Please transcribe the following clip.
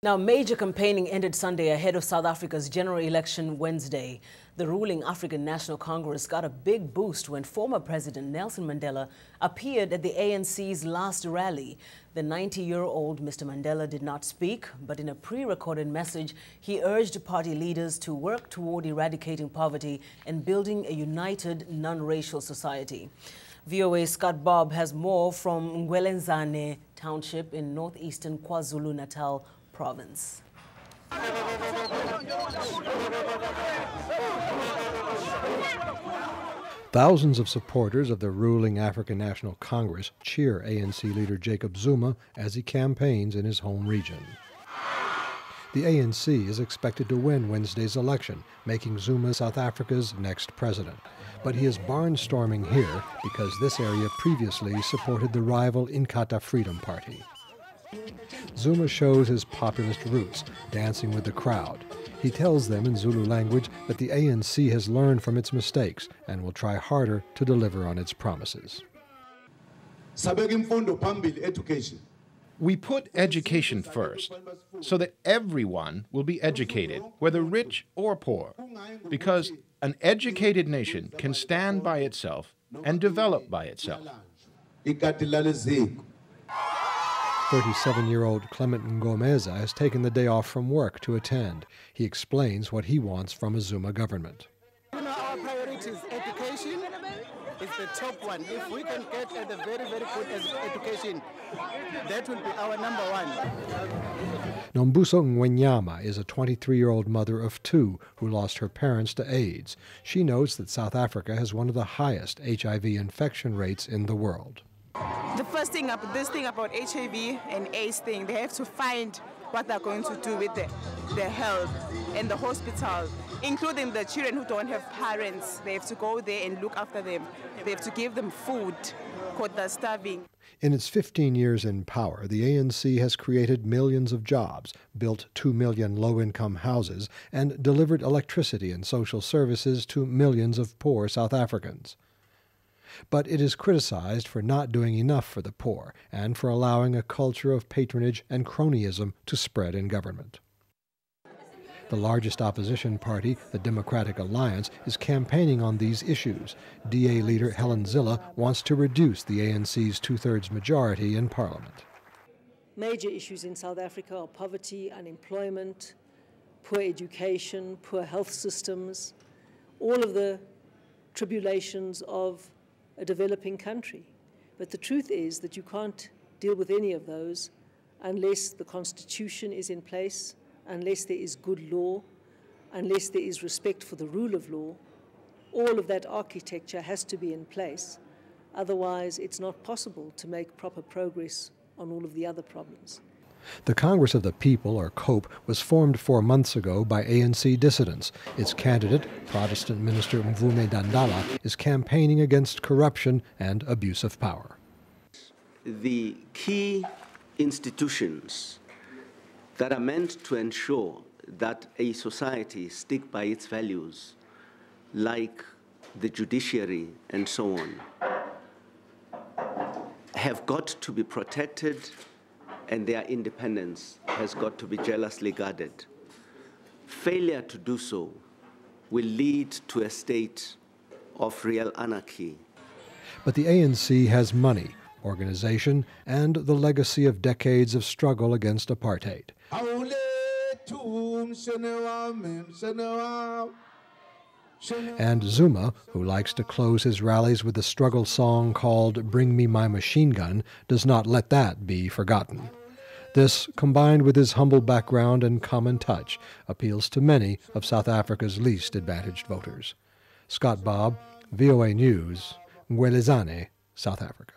Now, major campaigning ended Sunday ahead of South Africa's general election Wednesday. The ruling African National Congress got a big boost when former President Nelson Mandela appeared at the ANC's last rally. The 90-year-old Mr. Mandela did not speak, but in a pre-recorded message, he urged party leaders to work toward eradicating poverty and building a united, non-racial society. VOA's Scott Bob has more from Ngwelenzane Township in northeastern KwaZulu-Natal province. Thousands of supporters of the ruling African National Congress cheer ANC leader Jacob Zuma as he campaigns in his home region. The ANC is expected to win Wednesday's election, making Zuma South Africa's next president. But he is barnstorming here because this area previously supported the rival Inkatha Freedom Party. Zuma shows his populist roots, dancing with the crowd. He tells them in Zulu language that the ANC has learned from its mistakes and will try harder to deliver on its promises. We put education first, so that everyone will be educated, whether rich or poor, because an educated nation can stand by itself and develop by itself. 37-year-old Clement Ngomeza has taken the day off from work to attend. He explains what he wants from a Zuma government. You know, our priority is education. It's the top one. If we can get a very, very good education, that will be our number one. Nombuso Ngwenyama is a 23-year-old mother of two who lost her parents to AIDS. She notes that South Africa has one of the highest HIV infection rates in the world. The first thing, this thing about HIV and AIDS thing, they have to find what they're going to do with the health and the hospital, including the children who don't have parents. They have to go there and look after them. They have to give them food because they're starving. In its 15 years in power, the ANC has created millions of jobs, built 2 million low-income houses, and delivered electricity and social services to millions of poor South Africans. But it is criticized for not doing enough for the poor and for allowing a culture of patronage and cronyism to spread in government. The largest opposition party, the Democratic Alliance, is campaigning on these issues. DA leader Helen Zille wants to reduce the ANC's two-thirds majority in parliament. Major issues in South Africa are poverty, unemployment, poor education, poor health systems, all of the tribulations of a developing country. But the truth is that you can't deal with any of those unless the Constitution is in place, unless there is good law, unless there is respect for the rule of law. All of that architecture has to be in place. Otherwise, it's not possible to make proper progress on all of the other problems. The Congress of the People, or COPE, was formed 4 months ago by ANC dissidents. Its candidate, Protestant Minister Mvume Dandala, is campaigning against corruption and abuse of power. The key institutions that are meant to ensure that a society stick by its values, like the judiciary and so on, have got to be protected, and their independence has got to be jealously guarded. Failure to do so will lead to a state of real anarchy. But the ANC has money, organization, and the legacy of decades of struggle against apartheid. And Zuma, who likes to close his rallies with a struggle song called "Bring Me My Machine Gun," does not let that be forgotten. This, combined with his humble background and common touch, appeals to many of South Africa's least advantaged voters. Scott Bob, VOA News, Ngwelezane, South Africa.